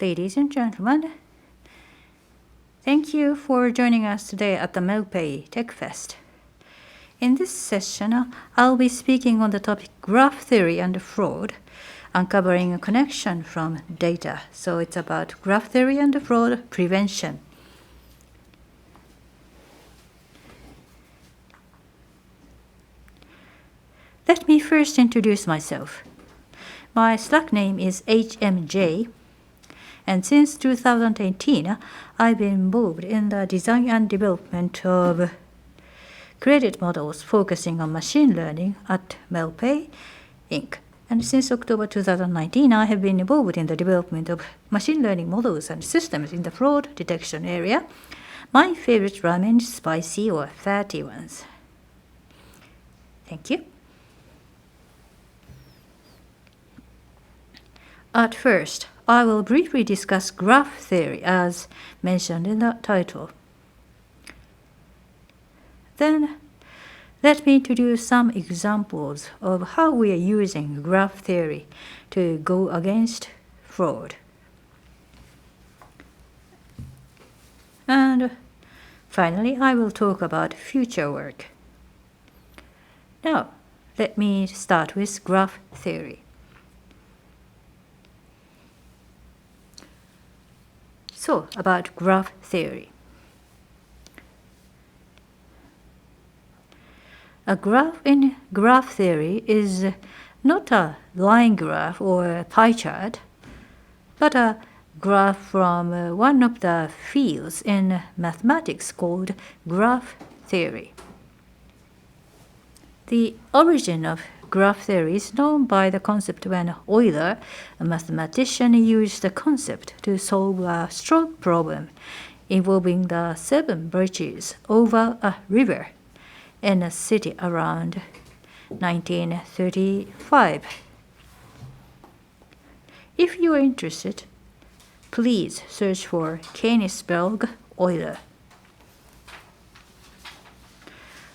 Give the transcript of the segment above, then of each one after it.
Ladies and gentlemen, thank you for joining us today at the MailPay Tech Fest. In this session, I'll be speaking on the topic graph theory and fraud, uncovering a connection from data. So it's about graph theory and fraud prevention. Let me first introduce myself. My Slack name is HMJ, and since 2018, I've been involved in the design and development of credit models focusing on machine learning at MailPay Inc. And since October 2019, I have been involved in the development of machine learning models and systems in the fraud detection area. My favorite ramen is spicy or fatty ones. Thank you. At first, I will briefly discuss graph theory as mentioned in the title. Then, let me introduce some examples of how we are using graph theory to go against fraud. And finally, I will talk about future work. Now, let me start with graph theory. So, about graph theory. A graph in graph theory is not a line graph or a pie chart, but a graph from one of the fields in mathematics called graph theory. The origin of graph theory is known by the concept when Euler, a mathematician, used the concept to solve a stroke problem involving the 7 bridges over a river in a city around 1935. If you are interested, please search for Königsberg Euler.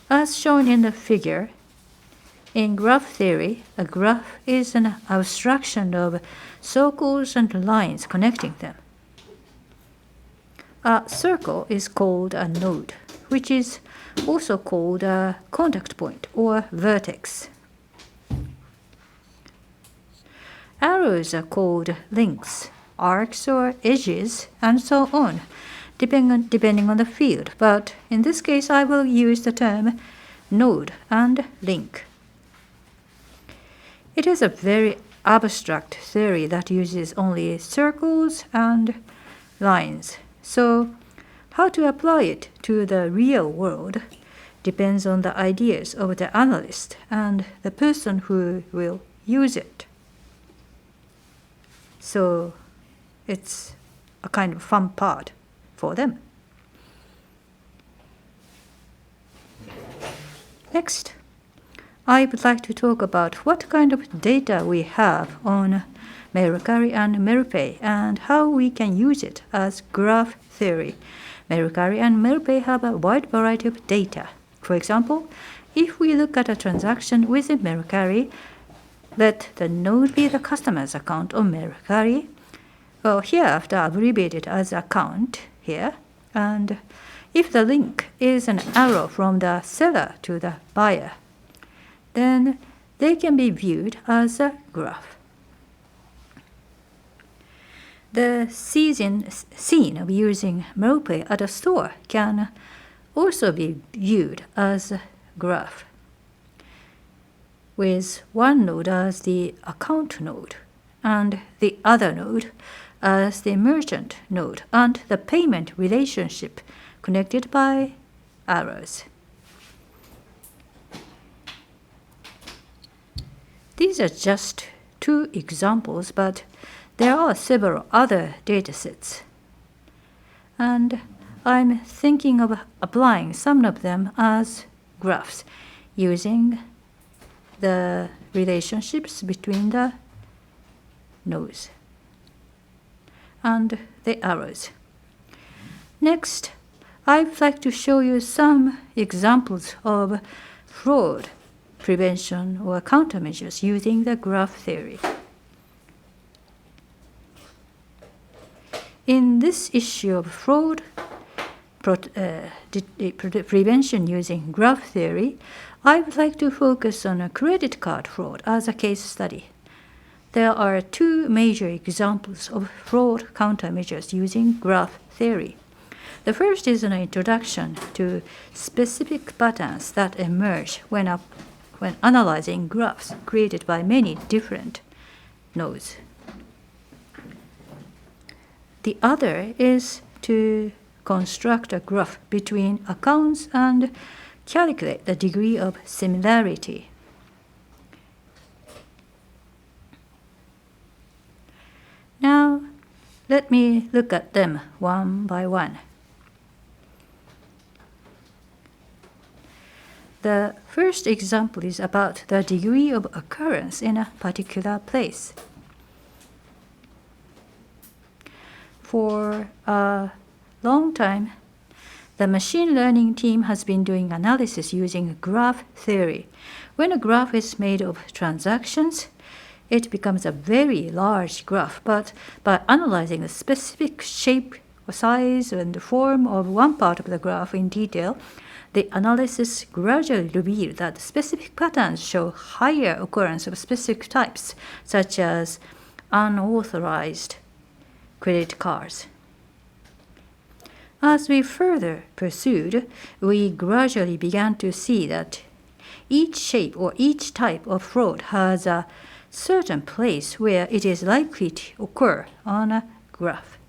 As shown in the figure, in graph theory, a graph is an abstraction of circles and lines connecting them. A circle is called a node, which is also called a contact point or vertex. Arrows are called links, arcs or edges, and so on, depending on the field. But in this case, I will use the term node and link. It is a very abstract theory that uses only circles and lines. So, how to apply it to the real world depends on the ideas of the analyst and the person who will use it. So, it's a kind of fun part for them. Next, I would like to talk about what kind of data we have on Mercari and MailPay and how we can use it as graph theory. Mercari and MailPay have a wide variety of data. For example, if we look at a transaction within Mercari, let the node be the customer's account on Mercari. Well, hereafter abbreviated as account here. And if the link is an arrow from the seller to the buyer, then they can be viewed as a graph. The scene of using MailPay at a store can also be viewed as a graph, with one node as the account node and the other node as the merchant node and the payment relationship connected by arrows. These are just 2 examples, but there are several other datasets. And I'm thinking of applying some of them as graphs using the relationships between the nodes and the arrows. Next, I'd like to show you some examples of fraud prevention or countermeasures using the graph theory. In this issue of fraud prevention using graph theory, I would like to focus on a credit card fraud as a case study. There are two major examples of fraud countermeasures using graph theory. The first is an introduction to specific patterns that emerge when analyzing graphs created by many different nodes. The other is to construct a graph between accounts and calculate the degree of similarity. Now, let me look at them one by one. The first example is about the degree of occurrence in a particular place. For a long time, the machine learning team has been doing analysis using graph theory. When a graph is made of transactions, it becomes a very large graph, but by analyzing the specific shape, size, and form of one part of the graph in detail, the analysis gradually revealed that specific patterns show higher occurrence of specific types, such as unauthorized credit cards. As we further pursued, we gradually began to see that each shape or each type of fraud has a certain place where it is likely to occur on a graph.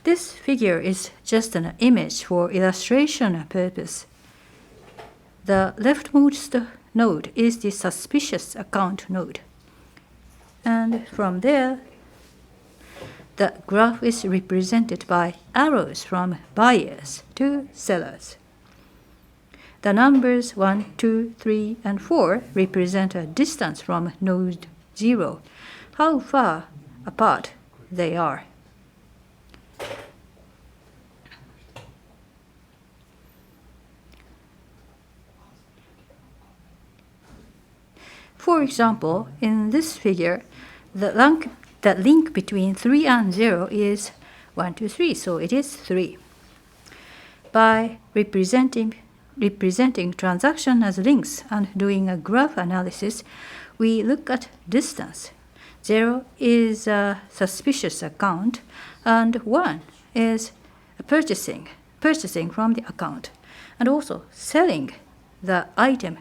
This figure is just an image for illustration purpose. The leftmost node is the suspicious account node. And from there, the graph is represented by arrows from buyers to sellers. The numbers 1, 2, 3, and 4 represent a distance from node 0, how far apart they are. For example, in this figure, the link between 3 and 0 is 1, 2, 3, so it is 3. By representing transaction as links and doing a graph analysis, we look at distance. 0 is a suspicious account, and 1 is purchasing from the account, and also selling the item,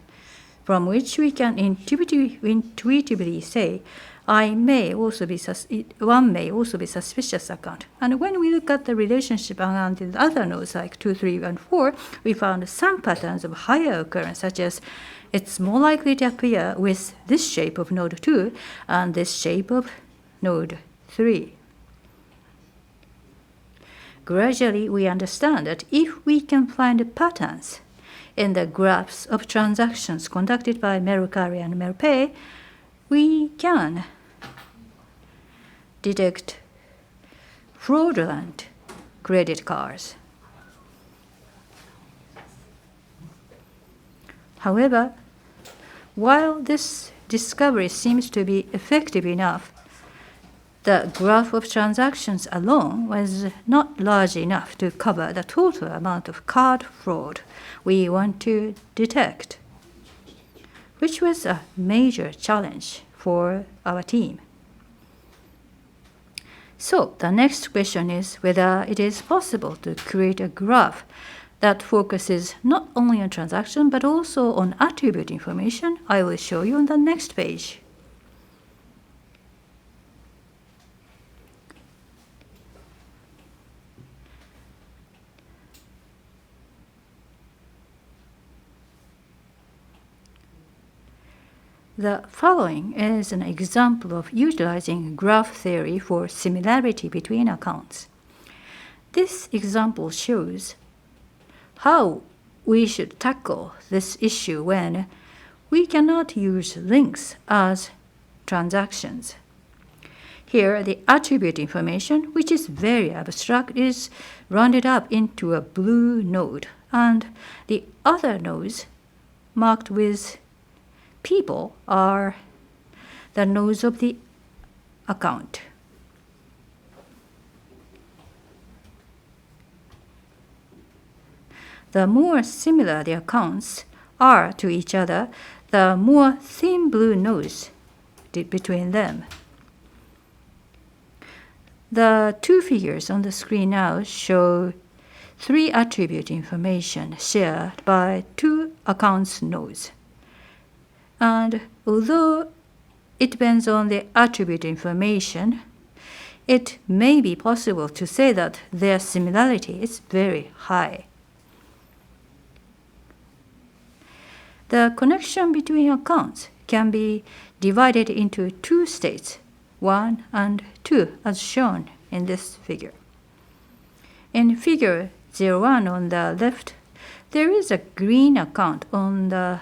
from which we can intuitively say one may also be suspicious account. And when we look at the relationship around the other nodes like 2, 3, and 4, we found some patterns of higher occurrence, such as it's more likely to appear with this shape of node 2 and this shape of node 3. Gradually, we understand that if we can find patterns in the graphs of transactions conducted by Mercari and Merpay, we can detect fraudulent credit cards. However, while this discovery seems to be effective enough, the graph of transactions alone was not large enough to cover the total amount of card fraud we want to detect, which was a major challenge for our team. So the next question is whether it is possible to create a graph that focuses not only on transaction but also on attribute information. I will show you on the next page. The following is an example of utilizing graph theory for similarity between accounts. This example shows how we should tackle this issue when we cannot use links as transactions. Here, the attribute information, which is very abstract, is rounded up into a blue node, and the other nodes marked with people are the nodes of the account. The more similar the accounts are to each other, the more thin blue nodes between them. The two figures on the screen now show three attribute information shared by two accounts nodes. And although it depends on the attribute information, it may be possible to say that their similarity is very high. The connection between accounts can be divided into two states, 1 and 2, as shown in this figure. In figure 01 on the left, there is a green account on the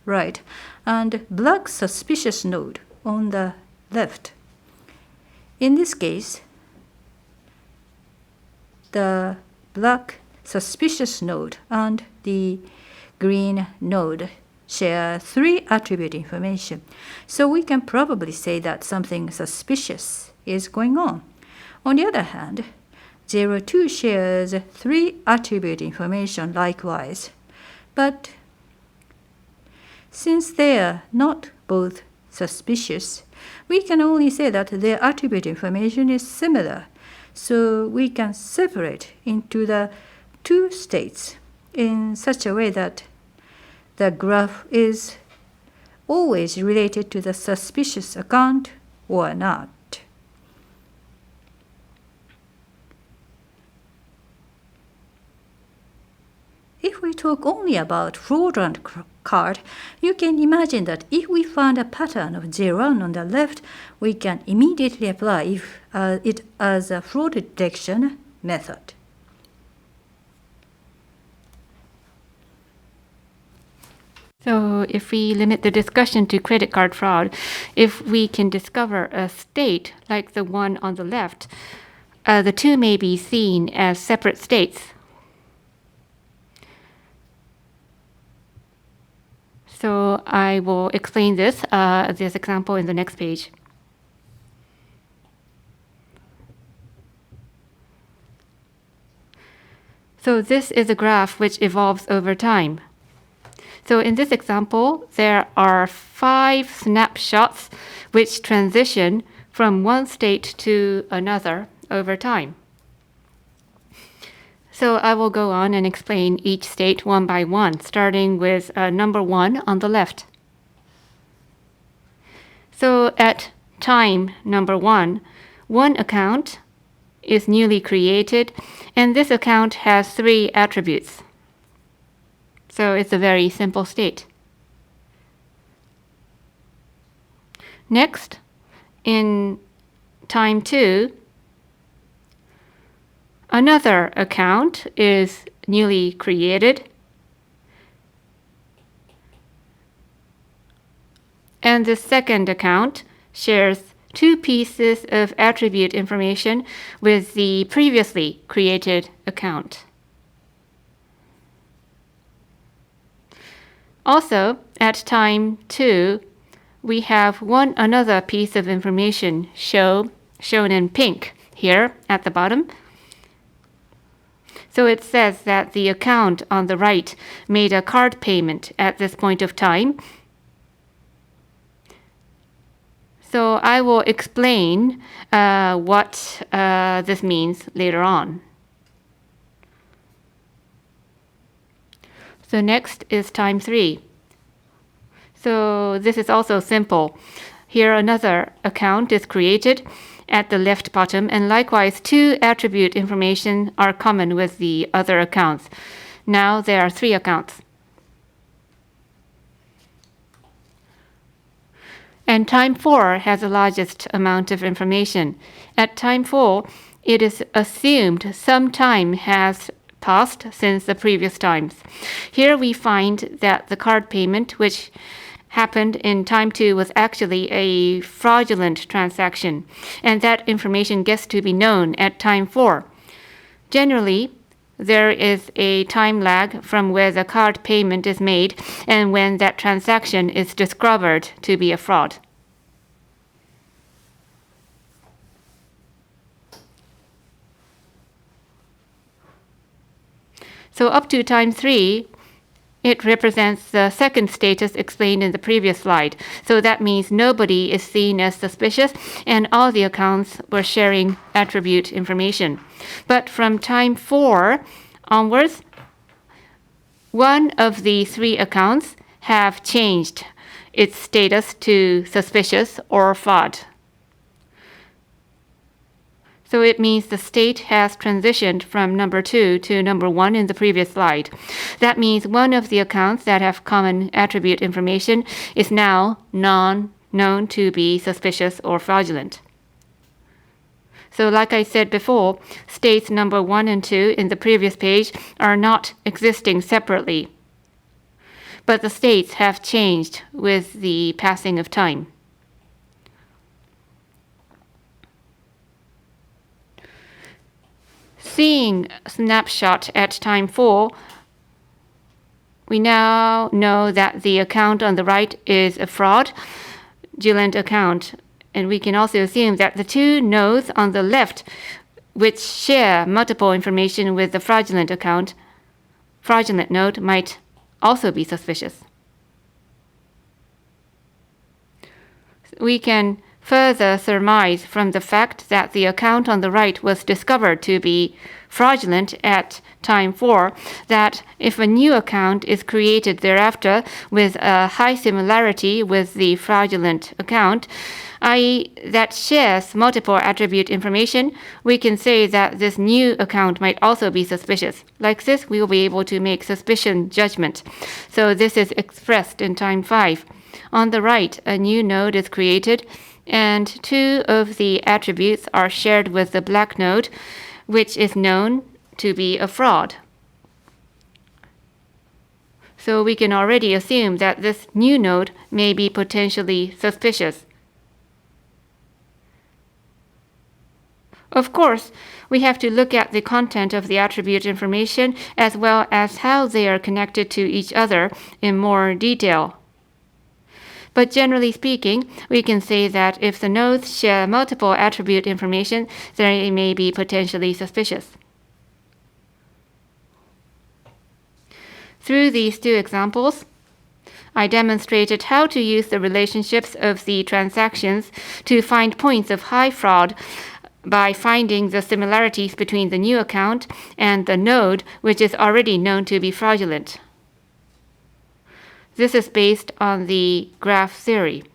right and black suspicious node on the left. In this case, the black suspicious node and the green node share three attribute information. So we can probably say that something suspicious is going on. On the other hand, 02 shares three attribute information likewise. But since they are not both suspicious, we can only say that their attribute information is similar. So we can separate into the two states in such a way that the graph is always related to the suspicious account or not. If we talk only about fraudulent card, you can imagine that if we find a pattern of 01 on the left, we can immediately apply it as a fraud detection method. So if we limit the discussion to credit card fraud, if we can discover a state like the one on the left, the two may be seen as separate states. So I will explain this example in the next page. So this is a graph which evolves over time. So in this example, there are 5 snapshots which transition from one state to another over time. So I will go on and explain each state one by one, starting with number 1 on the left. So at time number 1, one account is newly created, and this account has 3 attributes. So it's a very simple state. Next, in time 2, another account is newly created, and the second account shares 2 pieces of attribute information with the previously created account. Also, at time 2, we have one another piece of information shown in pink here at the bottom. So it says that the account on the right made a card payment at this point of time. So I will explain what this means later on. So next is time 3. So this is also simple. Here another account is created at the left bottom, and likewise 2 attribute information are common with the other accounts. Now there are 3 accounts. And time 4 has the largest amount of information. At time 4, it is assumed some time has passed since the previous times. Here we find that the card payment, which happened in time 2, was actually a fraudulent transaction, and that information gets to be known at time 4. Generally, there is a time lag from where the card payment is made and when that transaction is discovered to be a fraud. So up to time 3, it represents the second status explained in the previous slide. So that means nobody is seen as suspicious and all the accounts were sharing attribute information. But from time 4 onwards, one of the 3 accounts have changed its status to suspicious or fraud. So it means the state has transitioned from number 2 to number 1 in the previous slide. That means one of the accounts that have common attribute information is now known to be suspicious or fraudulent. So like I said before, states number 1 and 2 in the previous page are not existing separately, but the states have changed with the passing of time. Seeing a snapshot at time 4, we now know that the account on the right is a fraudulent account. And we can also assume that the 2 nodes on the left, which share multiple information with the fraudulent node, might also be suspicious. We can further surmise from the fact that the account on the right was discovered to be fraudulent at time 4 that if a new account is created thereafter with a high similarity with the fraudulent account, i.e. that shares multiple attribute information, we can say that this new account might also be suspicious. Like this, we will be able to make suspicion judgment. So this is expressed in time 5. On the right, a new node is created, and 2 of the attributes are shared with the black node, which is known to be a fraud. So we can already assume that this new node may be potentially suspicious. Of course, we have to look at the content of the attribute information as well as how they are connected to each other in more detail. But generally speaking, we can say that if the nodes share multiple attribute information, they may be potentially suspicious. Through these 2 examples, I demonstrated how to use the relationships of the transactions to find points of high fraud by finding the similarities between the new account and the node which is already known to be fraudulent. This is based on the graph theory.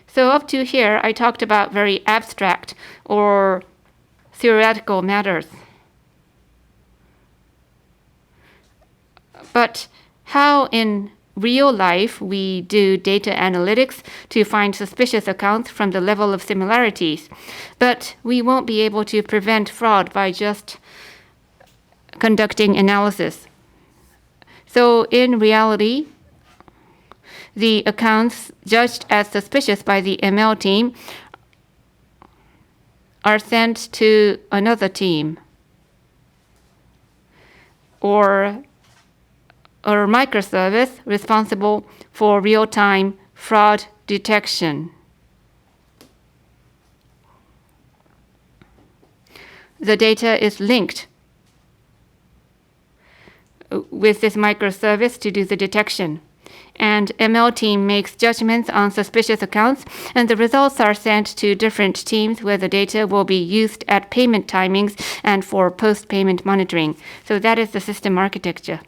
So up to here, I talked about very abstract or theoretical matters. But how in real life we do data analytics to find suspicious accounts from the level of similarities. But we won't be able to prevent fraud by just conducting analysis. So in reality, the accounts judged as suspicious by the ML team are sent to another team or microservice responsible for real-time fraud detection. The data is linked with this microservice to do the detection. And ML team makes judgments on suspicious accounts, and the results are sent to different teams where the data will be used at payment timings and for post-payment monitoring. So that is the system architecture.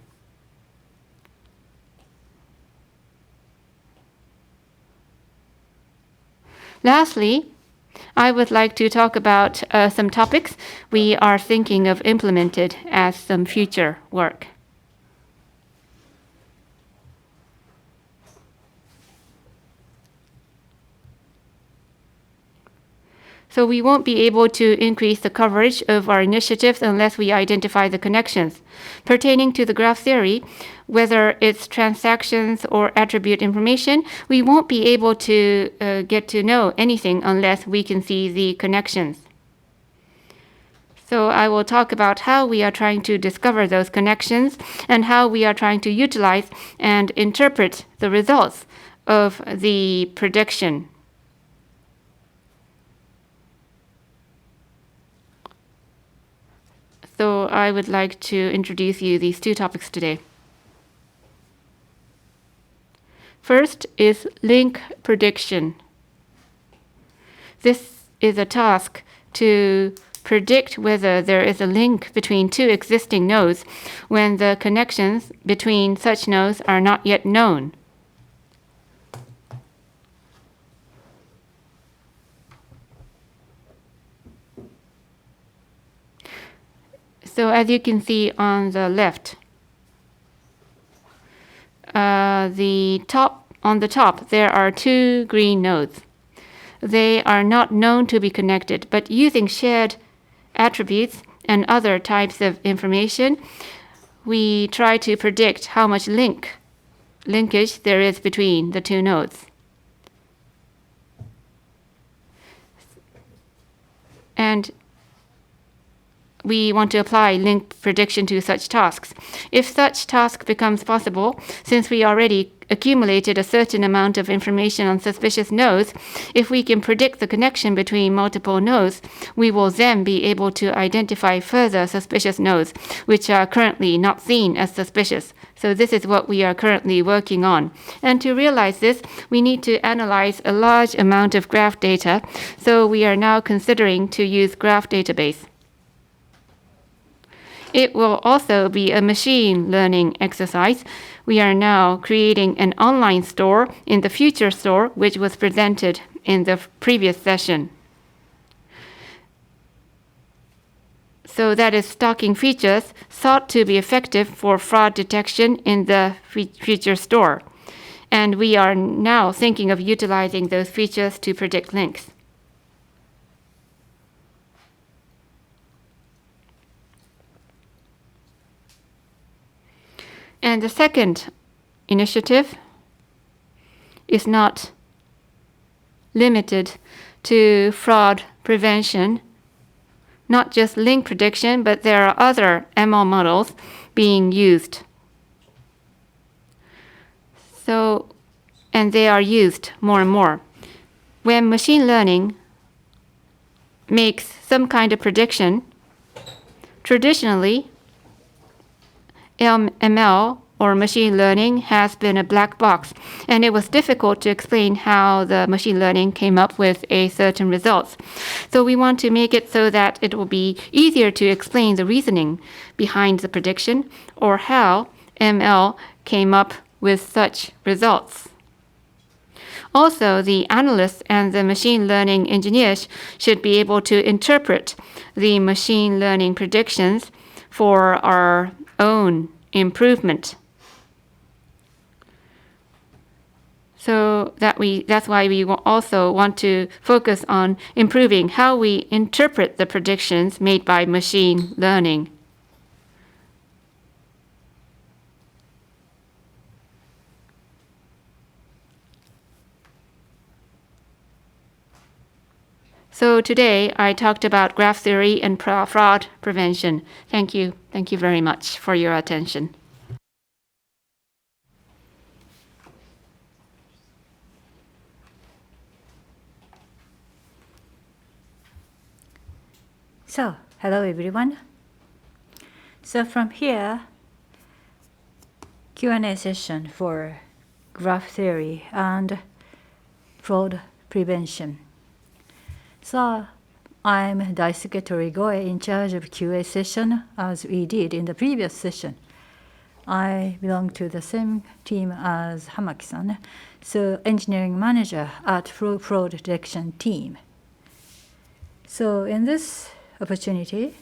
Lastly, I would like to talk about some topics we are thinking of implemented as some future work. So we won't be able to increase the coverage of our initiatives unless we identify the connections. Pertaining to the graph theory, whether it's transactions or attribute information, we won't be able to get to know anything unless we can see the connections. So I will talk about how we are trying to discover those connections and how we are trying to utilize and interpret the results of the prediction. So I would like to introduce you these two topics today. First is link prediction. This is a task to predict whether there is a link between two existing nodes when the connections between such nodes are not yet known. So as you can see on the left, on the top, there are two green nodes. They are not known to be connected, but using shared attributes and other types of information, we try to predict how much linkage there is between the two nodes. And we want to apply link prediction to such tasks. If such task becomes possible, since we already accumulated a certain amount of information on suspicious nodes, if we can predict the connection between multiple nodes, we will then be able to identify further suspicious nodes, which are currently not seen as suspicious. So this is what we are currently working on. And to realize this, we need to analyze a large amount of graph data. So we are now considering to use graph database. It will also be a machine learning exercise. We are now creating an online store in the future store, which was presented in the previous session. So that is stocking features thought to be effective for fraud detection in the future store. And we are now thinking of utilizing those features to predict links. And the second initiative is not limited to fraud prevention, not just link prediction, but there are other ML models being used. And they are used more and more. When machine learning makes some kind of prediction, traditionally, ML or machine learning has been a black box, and it was difficult to explain how the machine learning came up with a certain results. So we want to make it so that it will be easier to explain the reasoning behind the prediction or how ML came up with such results. Also, the analysts and the machine learning engineers should be able to interpret the machine learning predictions for our own improvement. So that's why we also want to focus on improving how we interpret the predictions made by machine learning. So today I talked about graph theory and fraud prevention. Thank you. Thank you very much for your attention. So, hello everyone. So from here, Q&A session for graph theory and fraud prevention. So I'm Daisuke Torigoe, in charge of QA session, as we did in the previous session. I belong to the same team as Hamaki-san, so engineering manager at fraud detection team. So in this opportunity,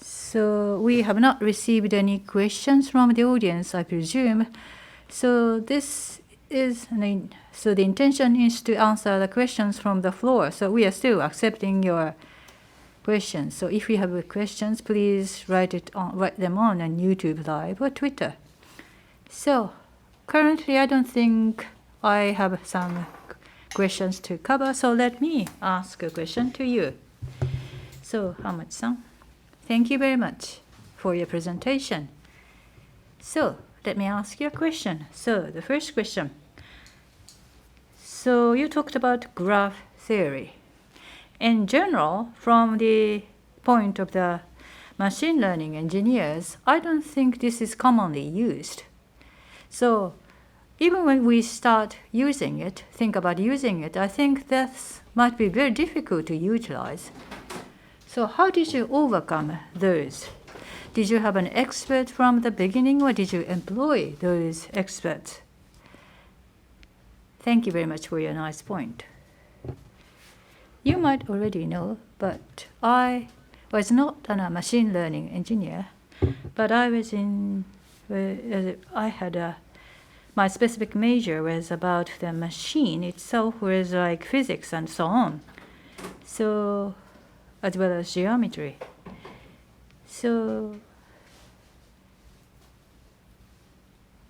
so we have not received any questions from the audience, I presume. So so the intention is to answer the questions from the floor. So we are still accepting your questions. So if you have questions, please write them on YouTube Live or Twitter. So currently, I don't think I have some questions to cover. So let me ask a question to you. So, Hamachi-san, thank you very much for your presentation. So, let me ask you a question. So, the first question. So, you talked about graph theory. In general, from the point of the machine learning engineers, I don't think this is commonly used. So, even when we start using it, think about using it, I think that might be very difficult to utilize. So how did you overcome those? Did you have an expert from the beginning, or did you employ those experts? Thank you very much for your nice point. You might already know, but I was not a machine learning engineer, but my specific major was about the machine itself, was like physics and so on. So, as well as geometry. So,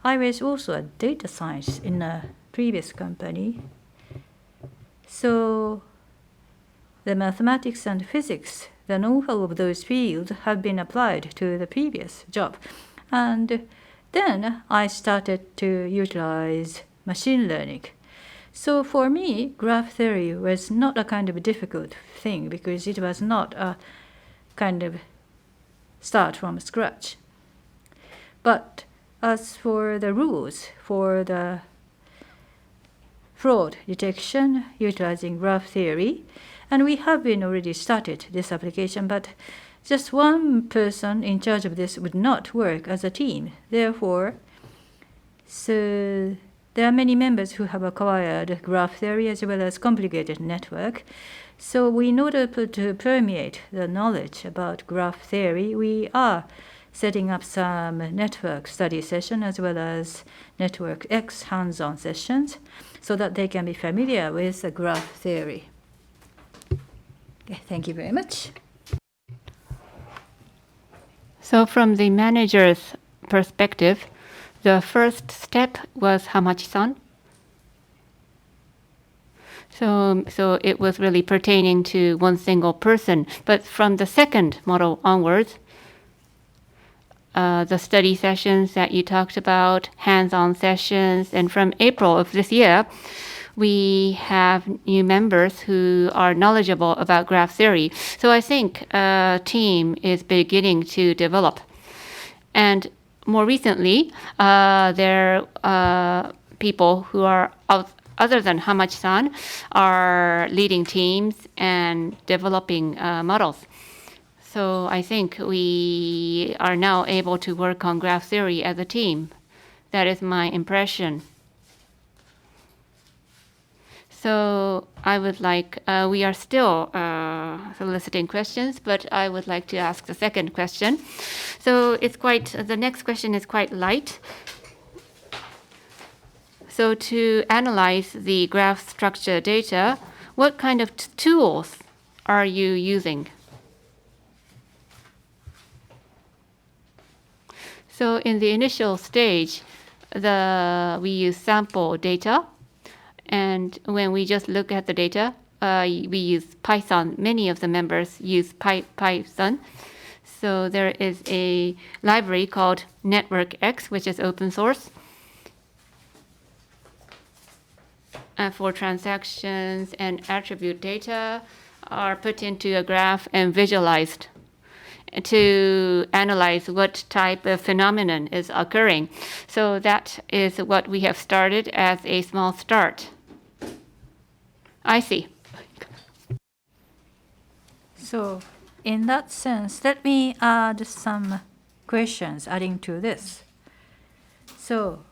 I was also a data science in a previous company. So, the mathematics and physics, the know-how of those fields have been applied to the previous job. And then I started to utilize machine learning. So for me, graph theory was not a kind of difficult thing because it was not a kind of start from scratch. But as for the rules for the fraud detection utilizing graph theory, and we have been already started this application, but just one person in charge of this would not work as a team. Therefore, so there are many members who have acquired graph theory as well as complicated network. So in order to permeate the knowledge about graph theory, we are setting up some network study session as well as network X hands-on sessions so that they can be familiar with the graph theory. Okay, thank you very much. So from the manager's perspective, the first step was Hamachi-san. So it was really pertaining to one single person. But from the second model onwards, the study sessions that you talked about, hands-on sessions, and from April of this year, we have new members who are knowledgeable about graph theory. So I think a team is beginning to develop. And more recently, there are people who are other than Hamachi-san are leading teams and developing models. So I think we are now able to work on graph theory as a team. That is my impression. So I would like, we are still soliciting questions, but I would like to ask the second question. So the next question is quite light. So to analyze the graph structure data, what kind of tools are you using? So in the initial stage, we use sample data. And when we just look at the data, we use Python. Many of the members use Python. So there is a library called Network X, which is open source. For transactions and attribute data are put into a graph and visualized to analyze what type of phenomenon is occurring. So that is what we have started as a small start. I see. So in that sense, let me add some questions adding to this. So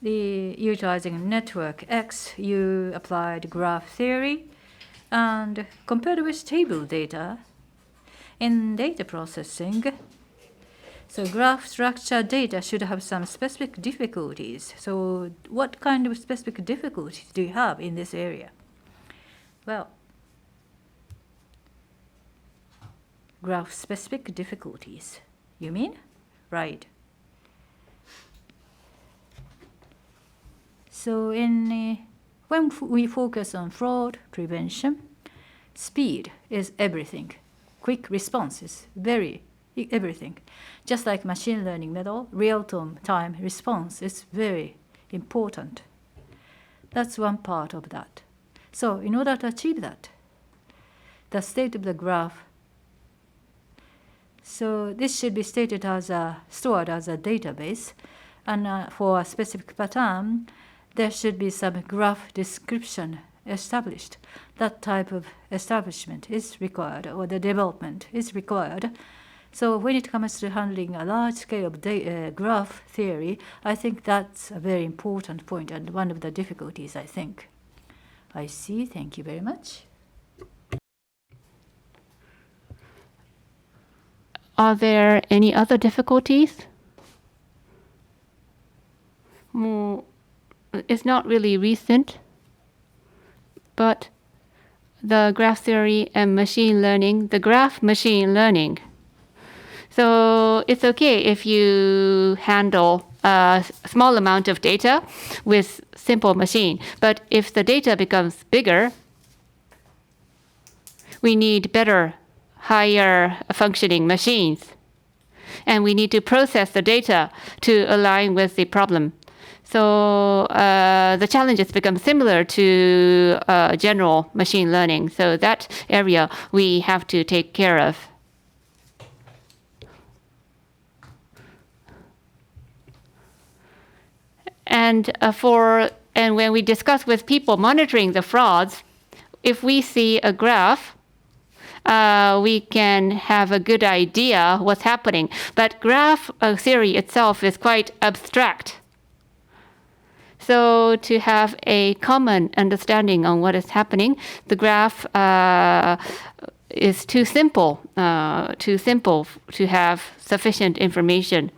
utilizing network X, you applied graph theory, and compared with table data, in data processing, so graph structure data should have some specific difficulties. So what kind of specific difficulties do you have in this area? Well, graph specific difficulties, you mean? Right. So when we focus on fraud prevention, speed is everything. Quick response is everything. Just like machine learning method, real-time response is very important. That's one part of that. So in order to achieve that, the state of the graph, so this should be stored as a database, and for a specific pattern, there should be some graph description established. That type of establishment is required, or the development is required. So when it comes to handling a large scale of graph theory, I think that's a very important point and one of the difficulties, I think. I see. Thank you very much. Are there any other difficulties? It's not really recent, but the graph theory and machine learning, the graph machine learning. So it's okay if you handle a small amount of data with simple machine, but if the data becomes bigger, we need better, higher functioning machines. And we need to process the data to align with the problem. So the challenges become similar to general machine learning. So that area we have to take care of. And when we discuss with people monitoring the frauds, if we see a graph, we can have a good idea what's happening. But graph theory itself is quite abstract. So to have a common understanding on what is happening, the graph is too simple to have sufficient information.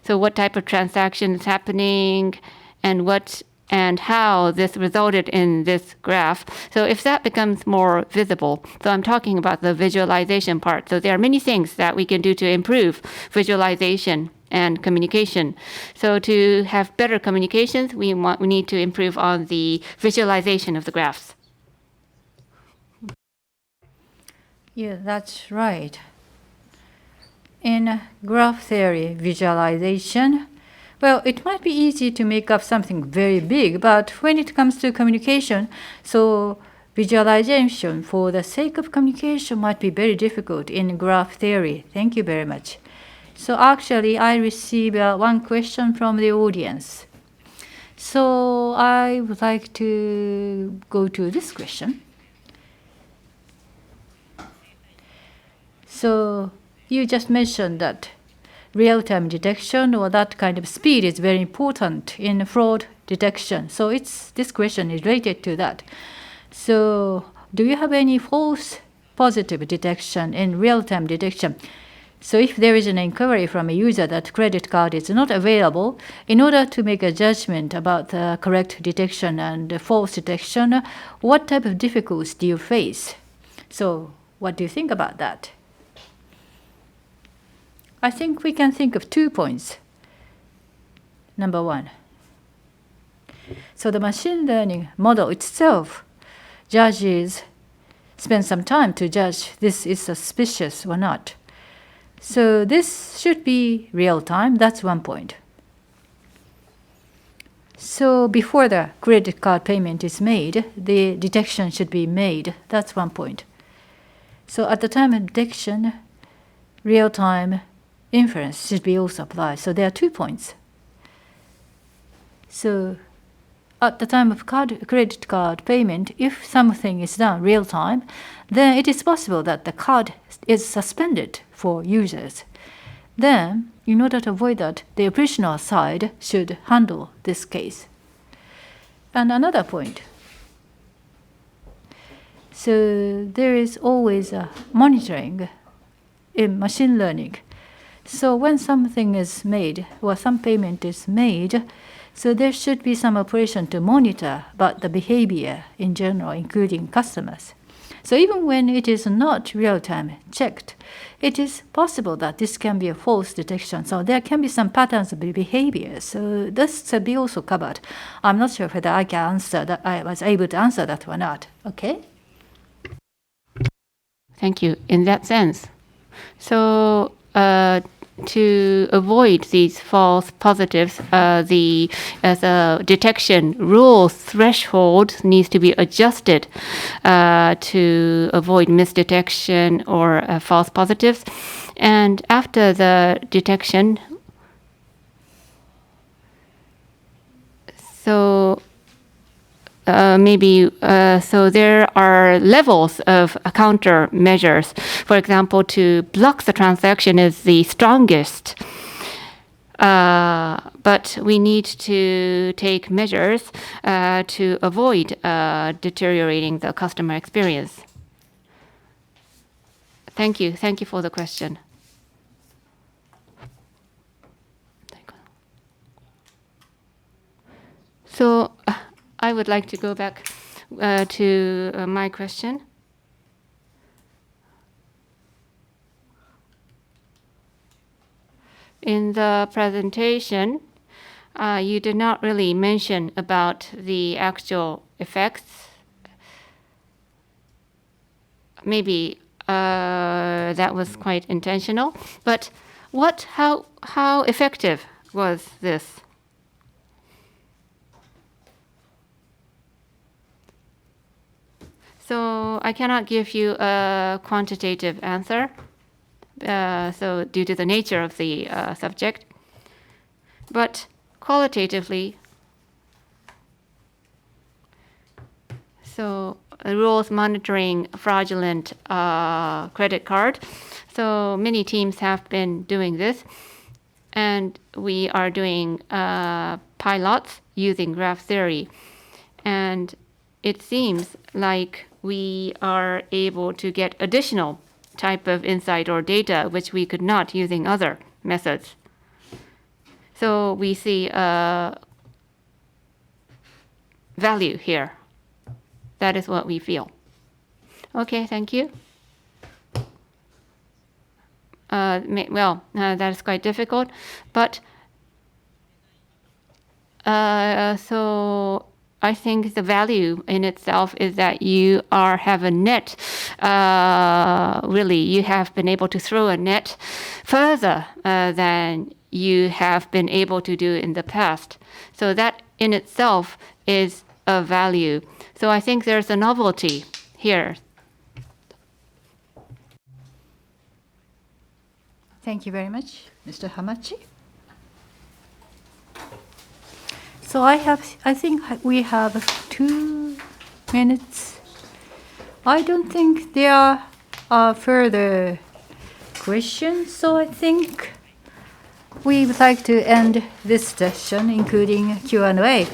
So what type of transaction is happening and how this resulted in this graph. So if that becomes more visible, so I'm talking about the visualization part. So there are many things that we can do to improve visualization and communication. So to have better communications, we need to improve on the visualization of the graphs. Yeah, that's right. In graph theory visualization, well, it might be easy to make up something very big, but when it comes to communication, so visualization for the sake of communication might be very difficult in graph theory. Thank you very much. So actually, I received one question from the audience. So I would like to go to this question. So you just mentioned that real-time detection or that kind of speed is very important in fraud detection. So this question is related to that. So do you have any false positive detection in real-time detection? So if there is an inquiry from a user that credit card is not available, in order to make a judgment about the correct detection and false detection, what type of difficulties do you face? So what do you think about that? I think we can think of 2 points. Number one, so the machine learning model itself spends some time to judge this is suspicious or not. So this should be real time. That's one point. So before the credit card payment is made, the detection should be made. That's one point. So at the time of detection, real time inference should be also applied. So there are 2 points. So at the time of credit card payment, if something is done real time, then it is possible that the card is suspended for users. Then, in order to avoid that, the operational side should handle this case. And another point. So there is always a monitoring in machine learning. So when something is made or some payment is made, so there should be some operation to monitor about the behavior in general, including customers. So even when it is not real-time checked, it is possible that this can be a false detection. So there can be some patterns of behavior. So this should be also covered. I'm not sure whether I was able to answer that or not. Okay? Thank you. In that sense, so to avoid these false positives, as a detection rule threshold needs to be adjusted to avoid misdetection or false positives. And after the detection, so so there are levels of countermeasures. For example, to block the transaction is the strongest. But we need to take measures to avoid deteriorating the customer experience. Thank you. Thank you for the question. So I would like to go back to my question. In the presentation, you did not really mention about the actual effects. Maybe that was quite intentional, but how effective was this? So I cannot give you a quantitative answer, so due to the nature of the subject. But qualitatively, so rules monitoring fraudulent credit card. So many teams have been doing this, and we are doing pilots using graph theory. And it seems like we are able to get additional type of insight or data which we could not using other methods. So we see value here. That is what we feel. Okay, thank you. That is quite difficult, but so I think the value in itself is that you have a net. Really, you have been able to throw a net further than you have been able to do in the past. So that in itself is a value. So I think there's a novelty here. Thank you very much, Mr. Hamachi. So I think we have 2 minutes. I don't think there are further questions, so I think we would like to end this session, including Q&A.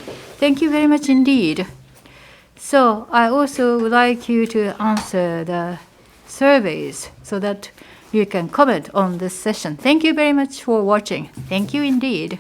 Thank you very much indeed. So I also would like you to answer the surveys so that you can comment on this session. Thank you very much for watching. Thank you indeed.